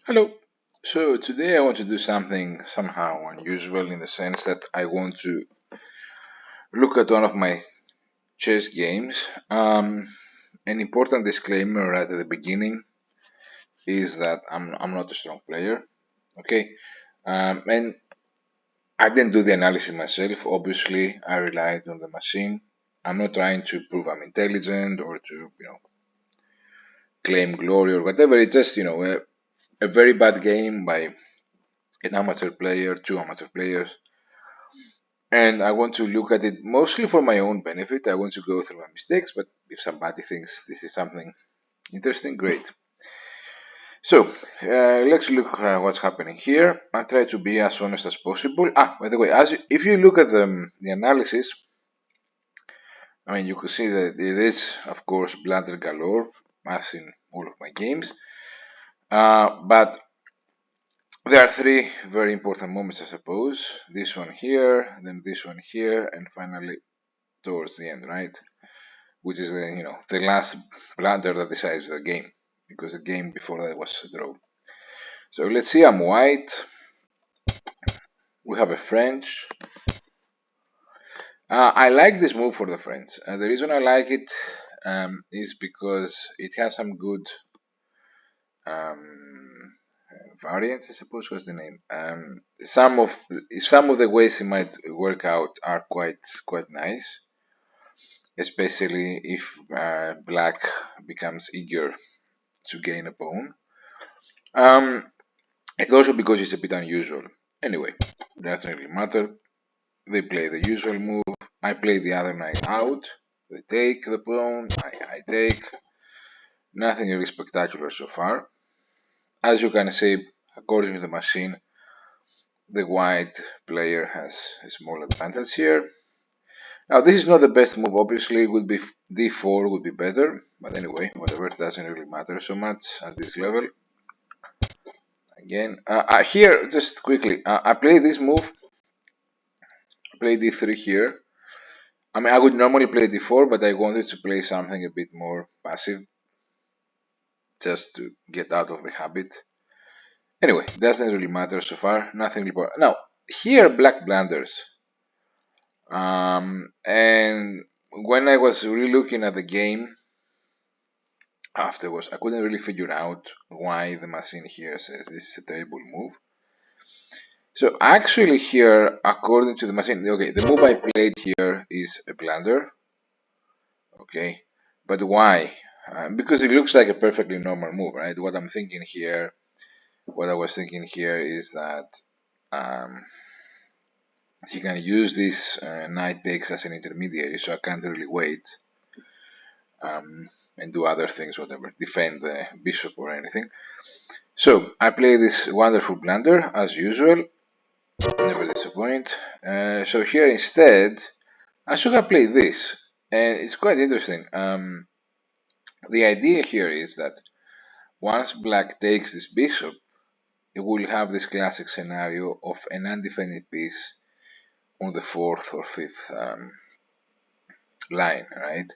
Hello. So today I want to do something somehow unusual in the sense that I want to look at one of my chess games. An important disclaimer right at the beginning is that I'm not a strong player. Okay, and I didn't do the analysis myself. Obviously, I relied on the machine. I'm not trying to prove I'm intelligent or to claim glory or whatever. It's just a very bad game by an amateur player, two amateur players. And I want to look at it mostly for my own benefit. I want to go through my mistakes, but if somebody thinks this is something interesting, great. So let's look what's happening here. I try to be as honest as possible. By the way, if you look at the analysis, I mean, you can see that it is, of course, blunder galore, as in all of my games. But there are three very important moments, I suppose. This one here, then this one here, and finally towards the end, right? Which is the last blunder that decides the game, because the game before that was a draw. So let's see. I'm white. We have a French. I like this move for the French. The reason I like it is because it has some good um, variants. I suppose was the name. Some of the ways it might work out are quite nice, especially if black becomes eager to gain a pawn. And also because it's a bit unusual. Anyway, doesn't really matter. They play the usual move. I play the other knight out. They take the pawn. I take. Nothing really spectacular so far. As you can see, according to the machine, the white player has a small advantage here. Now, this is not the best move. Obviously, it would be d4 would be better. But anyway, whatever, it doesn't really matter so much at this level. Again, here, just quickly, I play this move, play d3 here. I mean, I would normally play d4, but I wanted to play something a bit more passive, just to get out of the habit. Anyway, doesn't really matter so far, nothing important. Now, here, black blunders. And when I was really looking at the game afterwards, I couldn't really figure out why the machine here says this is a terrible move. So actually here, according to the machine, okay, the move I played here is a blunder, okay, but why? Because it looks like a perfectly normal move, right? What I was thinking here is that he can use this knight takes as an intermediary, so I can't really wait and do other things, whatever, defend the bishop or anything. So I play this wonderful blunder as usual. Never disappoint. So here instead, I should have played this, and it's quite interesting. The idea here is that once black takes this bishop, it will have this classic scenario of an undefended piece on the fourth or fifth line, right?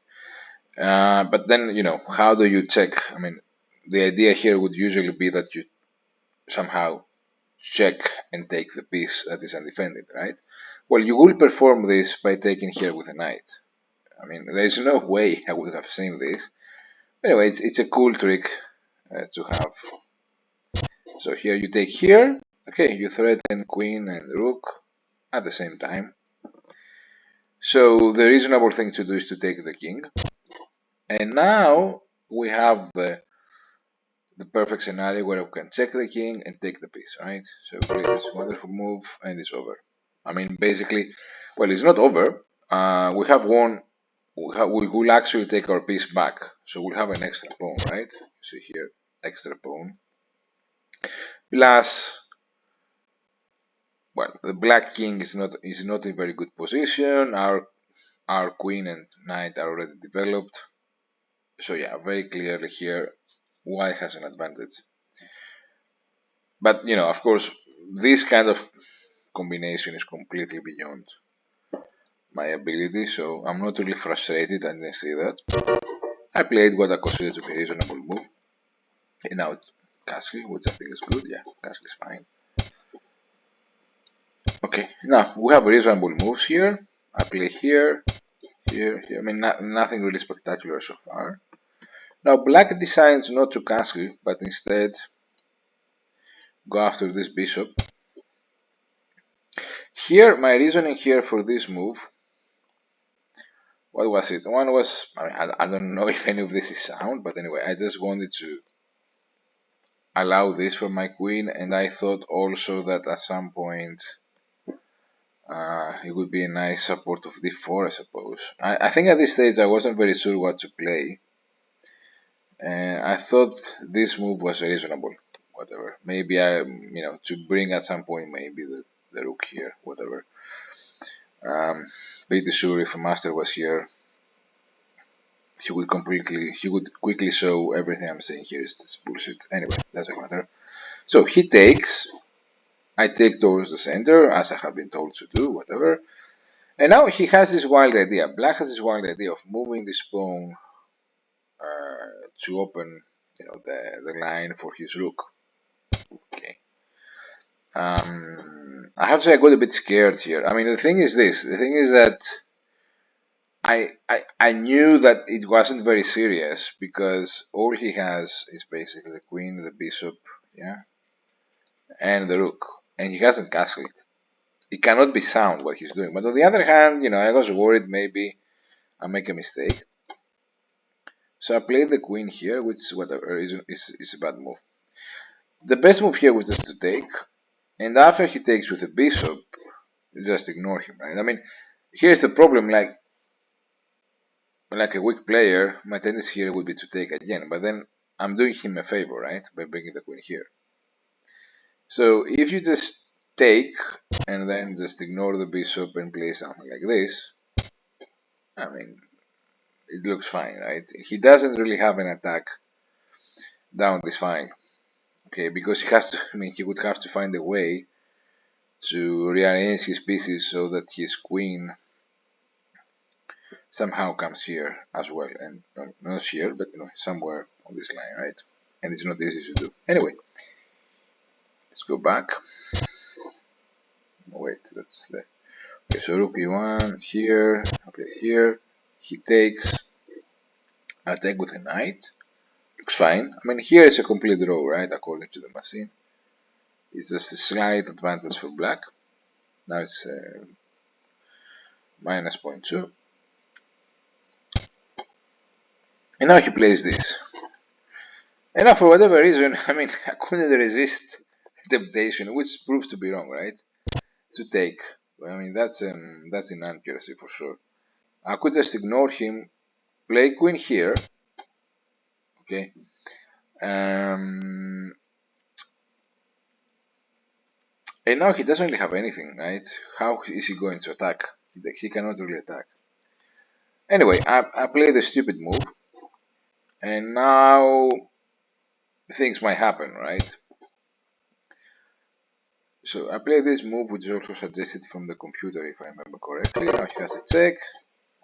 But then, how do you check? I mean, the idea here would usually be that you somehow check and take the piece that is undefended, right? Well, you will perform this by taking here with a knight. I mean, there's no way I would have seen this. Anyway, it's a cool trick to have. So here you take here. Okay, you threaten queen and rook at the same time. So the reasonable thing to do is to take the king. And now we have the perfect scenario where we can check the king and take the piece, right? So play this wonderful move and it's over. I mean, basically, well, it's not over. We have won. We will actually take our piece back. So we'll have an extra pawn, right? So here, extra pawn. Plus, well, the black king is not in very good position. Our queen and knight are already developed. So yeah, very clearly here, white has an advantage. But of course, this kind of combination is completely beyond my ability, so I'm not really frustrated. I didn't see that. I played what I consider to be a reasonable move, and now castle, which I think is good. Yeah, castle is fine. Okay, now we have reasonable moves here. I play here, here, here. I mean, nothing really spectacular so far. Now black decides not to castle, but instead go after this bishop. Here, my reasoning here for this move, what was it? One was, I don't know if any of this is sound, but anyway, I just wanted to allow this for my queen, and I thought also that at some point it would be a nice support of d4, I suppose. I think at this stage I wasn't very sure what to play, and I thought this move was reasonable. Whatever, maybe to bring at some point maybe the rook here, whatever. Pretty sure if a master was here, he would quickly show everything I'm saying here is just bullshit. Anyway, doesn't matter. So he takes. I take towards the center, as I have been told to do, whatever. And now he has this wild idea. Black has this wild idea of moving this pawn to open, the line for his rook. Okay. I have to say I got a bit scared here. I mean, the thing is this. The thing is that I knew that it wasn't very serious because all he has is basically the queen, the bishop, yeah, and the rook, and he hasn't castled. It cannot be sound what he's doing. But on the other hand, I was worried maybe I make a mistake. So I played the queen here, which whatever is a bad move. The best move here was just to take, and after he takes with a bishop, just ignore him, right? I mean, here's the problem. Like a weak player, my tendency here would be to take again, but then I'm doing him a favor, right, by bringing the queen here. So if you just take and then just ignore the bishop and play something like this, I mean, it looks fine, right? He doesn't really have an attack down this file, okay, because he has to, I mean, he would have to find a way to rearrange his pieces so that his queen somehow comes here as well, and not here, but somewhere on this line, right? And it's not easy to do. Anyway, let's go back. Wait, that's the okay. So rook e1 here. Okay, here he takes. I take with a knight. Looks fine. I mean, here is a complete draw, right? According to the machine, it's just a slight advantage for black. Now it's minus 0.2. And now he plays this. And now for whatever reason, I mean, I couldn't resist temptation, which proves to be wrong, right? To take. I mean, that's inaccuracy for sure. I could just ignore him, play queen here, okay? And now he doesn't really have anything, right? How is he going to attack? He cannot really attack. Anyway, I play the stupid move, and now things might happen, right? So I play this move, which is also suggested from the computer, if I remember correctly. Now he has a check.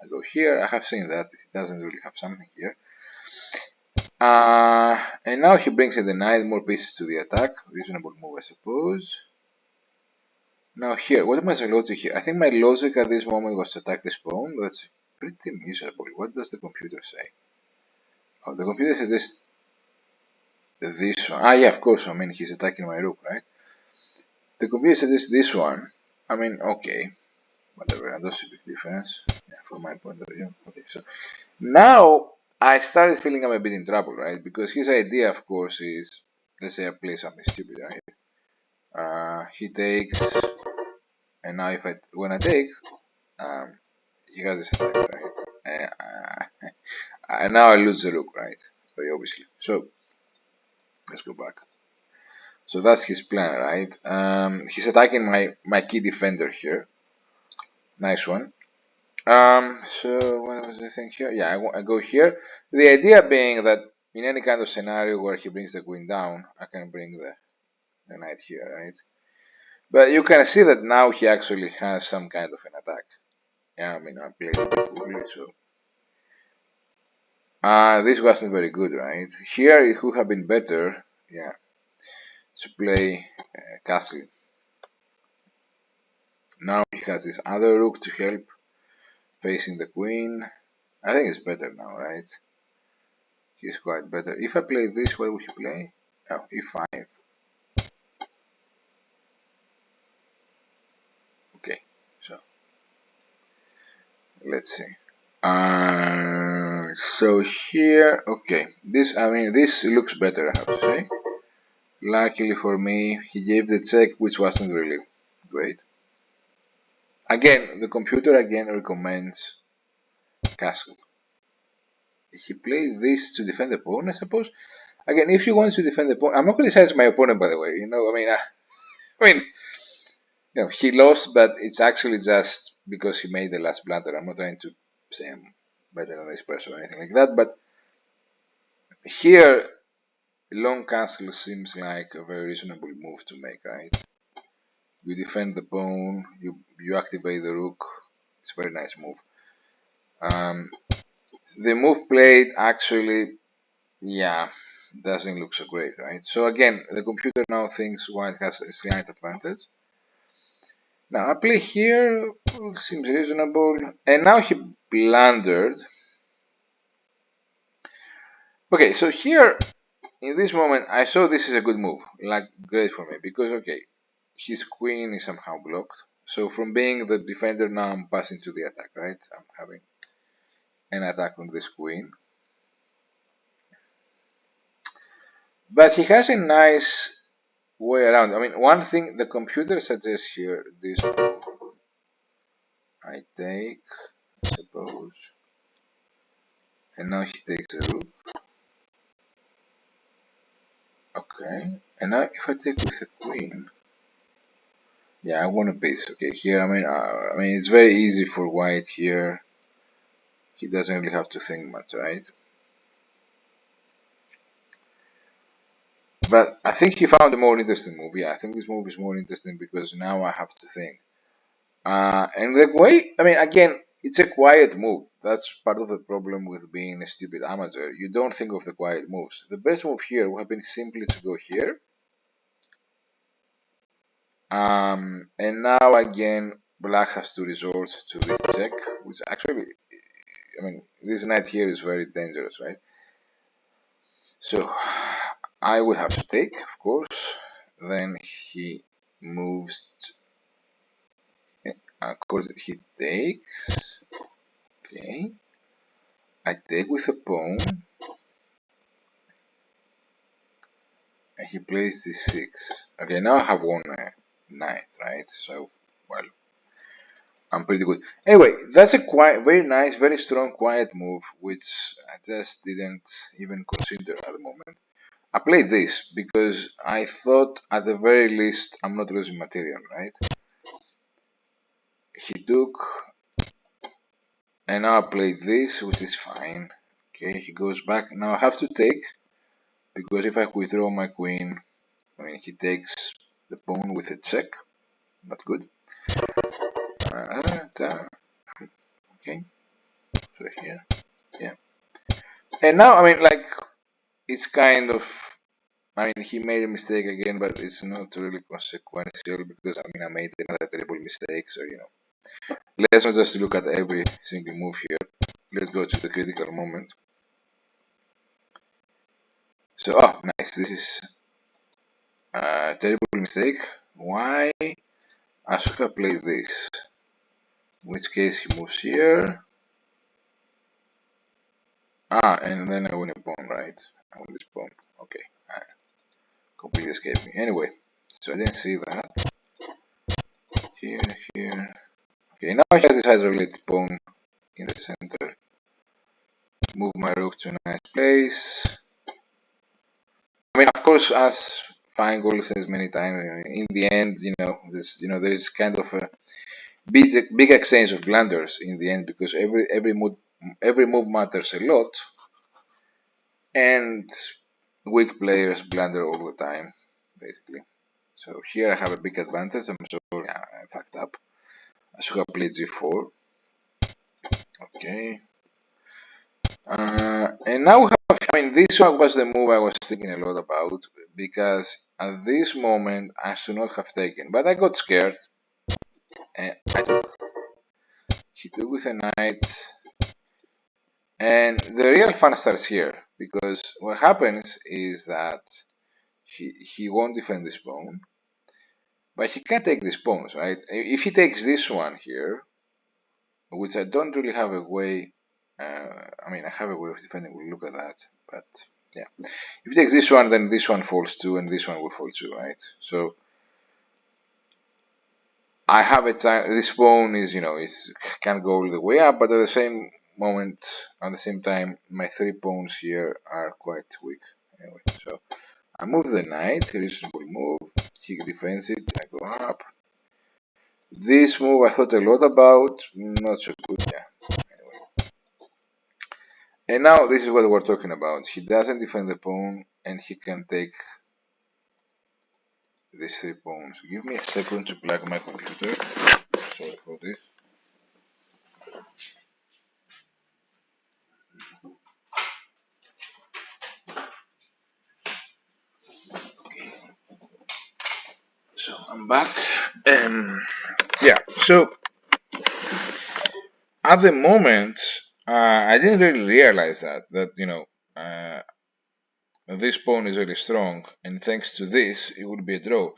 I go here. I have seen that he doesn't really have something here. And now he brings in the knight, more pieces to the attack. Reasonable move, I suppose. Now here, what was the logic here? I think my logic at this moment was to attack this pawn. That's pretty miserable. What does the computer say? Oh, the computer says this one. Ah, yeah, of course. I mean, he's attacking my rook, right? The computer suggests this one. I mean, okay, whatever. That doesn't big difference. Yeah, from my point of view. Okay, so now I started feeling I'm a bit in trouble, right? Because his idea, of course, is let's say I play something stupid, right? He takes, and now when I take, he has this attack, right? And now I lose the rook, right? Very obviously. So let's go back. So that's his plan, right? He's attacking my key defender here. Nice one. So what was the thing here? Yeah, I go here. The idea being that in any kind of scenario where he brings the queen down, I can bring the knight here, right? But you can see that now he actually has some kind of an attack. Yeah, I mean I played it poorly, so this wasn't very good, right? Here it could have been better. Yeah, to play castle. Now he has this other rook to help facing the queen. I think it's better now, right? He's quite better. If I play this, what will he play? Oh, e5. Okay, so let's see. So here, okay, this looks better, I have to say. Luckily for me, he gave the check, which wasn't really great. Again, the computer again recommends castle. He played this to defend the pawn, I suppose. Again, if he wants to defend the pawn, I'm not criticizing my opponent, by the way. He lost, but it's actually just because he made the last blunder. I'm not trying to say I'm better than this person or anything like that. But here, long castle seems like a very reasonable move to make, right? You defend the pawn, you activate the rook. It's a very nice move. The move played actually, yeah, doesn't look so great, right? So again, the computer now thinks white has a slight advantage. Now I play here, seems reasonable, and now he blundered. Okay, so here, in this moment, I saw this is a good move, like great for me, because okay, his queen is somehow blocked. So from being the defender, now I'm passing to the attack, right? I'm having an attack on this queen. But he has a nice way around. One thing the computer suggests here, this move. I take, I suppose, and now he takes the rook. Okay, and now if I take with the queen, yeah, I want a piece. Okay, here, it's very easy for white here. He doesn't really have to think much, right? But I think he found a more interesting move. Yeah, I think this move is more interesting because now I have to think. And the way, again, it's a quiet move. That's part of the problem with being a stupid amateur. You don't think of the quiet moves. The best move here would have been simply to go here. And now again, black has to resort to this check, which actually, this knight here is very dangerous, right? So I will have to take, of course. Then he moves. Of course, he takes. Okay. I take with a pawn. And he plays d6. Okay, now I have one knight, right? So, well, I'm pretty good. Anyway, that's a very nice, very strong, quiet move, which I just didn't even consider at the moment. I played this because I thought at the very least I'm not losing material, right? He took, and now I played this, which is fine. Okay, he goes back. Now I have to take, because if I withdraw my queen, he takes the pawn with a check. Not good. Okay, so here, yeah. And now, it's kind of, he made a mistake again, but it's not really consequential because, I made another terrible mistake, so, Let's not just look at every single move here. Let's go to the critical moment. So, oh, nice. This is a terrible mistake. Why? I should have played this. In which case, he moves here. And then I win a pawn, right? I win this pawn. Okay. Completely escaped me. Anyway, so I didn't see that. Here. Okay, now he has this isolated pawn in the center. Move my rook to a nice place. Of course, as Feingold says many times, in the end, there is kind of a big exchange of blunders in the end because every move matters a lot, and weak players blunder all the time, basically. So here I have a big advantage. I'm sorry, I fucked up. I should have played g4. Okay. And now we have, this one was the move I was thinking a lot about because at this moment I should not have taken, but I got scared and I took. He took with a knight, and the real fun starts here because what happens is that he won't defend this pawn, but he can take these pawns, right? If he takes this one here, which I don't really have a way. I mean, I have a way of defending. We'll look at that, but yeah. If he takes this one, then this one falls too, and this one will fall too, right? So I have a time. This pawn is, can go all the way up, but at the same moment, at the same time, my three pawns here are quite weak. Anyway, so I move the knight. Reasonable move. He defends it. I go up. This move I thought a lot about. Not so good. Yeah. Anyway. And now this is what we're talking about. He doesn't defend the pawn, and he can take these three pawns. Give me a second to plug my computer. Sorry for this. So I'm back. Yeah. So at the moment, I didn't really realize that this pawn is really strong, and thanks to this, it would be a draw.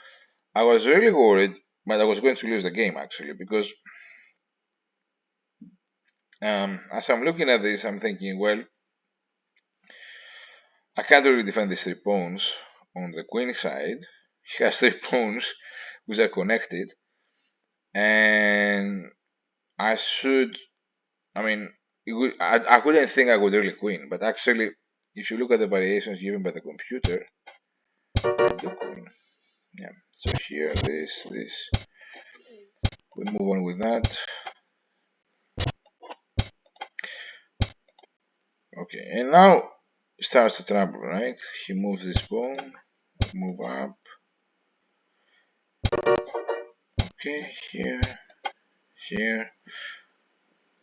I was really worried, but I was going to lose the game actually because as I'm looking at this, I'm thinking, well, I can't really defend these three pawns on the queen side. He has three pawns which are connected, and I should. I mean, I wouldn't think I would really queen, but actually, if you look at the variations given by the computer, I do queen. Yeah. So here, this. We move on with that. Okay, and now starts the trouble, right? He moves this pawn, move up. Okay, here.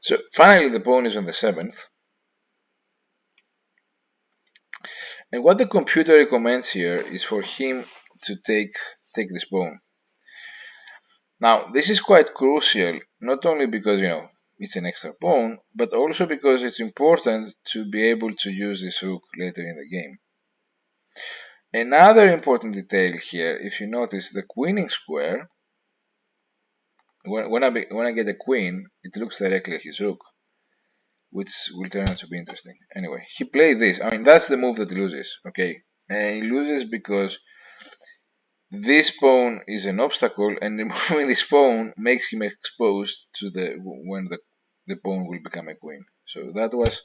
So finally, the pawn is on the 7th. And what the computer recommends here is for him to take this pawn. Now, this is quite crucial, not only because, it's an extra pawn, but also because it's important to be able to use this rook later in the game. Another important detail here, if you notice, the queening square, when I get a queen, it looks directly at his rook, which will turn out to be interesting. Anyway, he played this. I mean, that's the move that he loses, okay? And he loses because this pawn is an obstacle, and removing this pawn makes him exposed to when the pawn will become a queen. So that was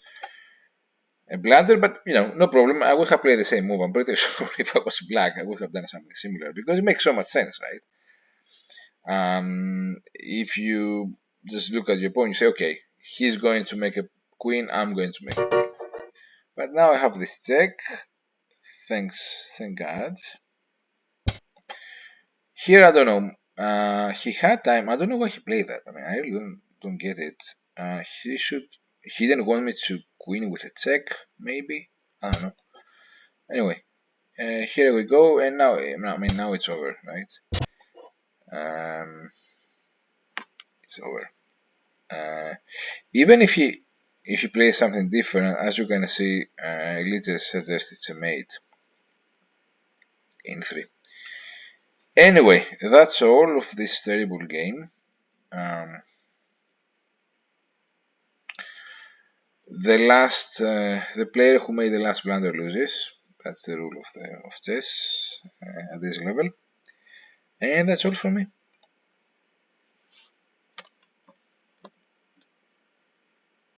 a blunder, but no problem. I would have played the same move. I'm pretty sure if I was black, I would have done something similar because it makes so much sense, right? If you just look at your pawn, you say, okay, he's going to make a queen, I'm going to make a queen. But now I have this check. Thank God. Here, I don't know. He had time. I don't know why he played that. I mean, I really don't get it. He didn't want me to queen with a check, maybe. I don't know. Anyway, here we go, and now, I mean, now it's over, right? It's over. Even if he plays something different, as you're gonna see, let's just suggest it's a mate in 3. Anyway, that's all of this terrible game. The player who made the last blunder loses. That's the rule of chess at this level. And that's all from me.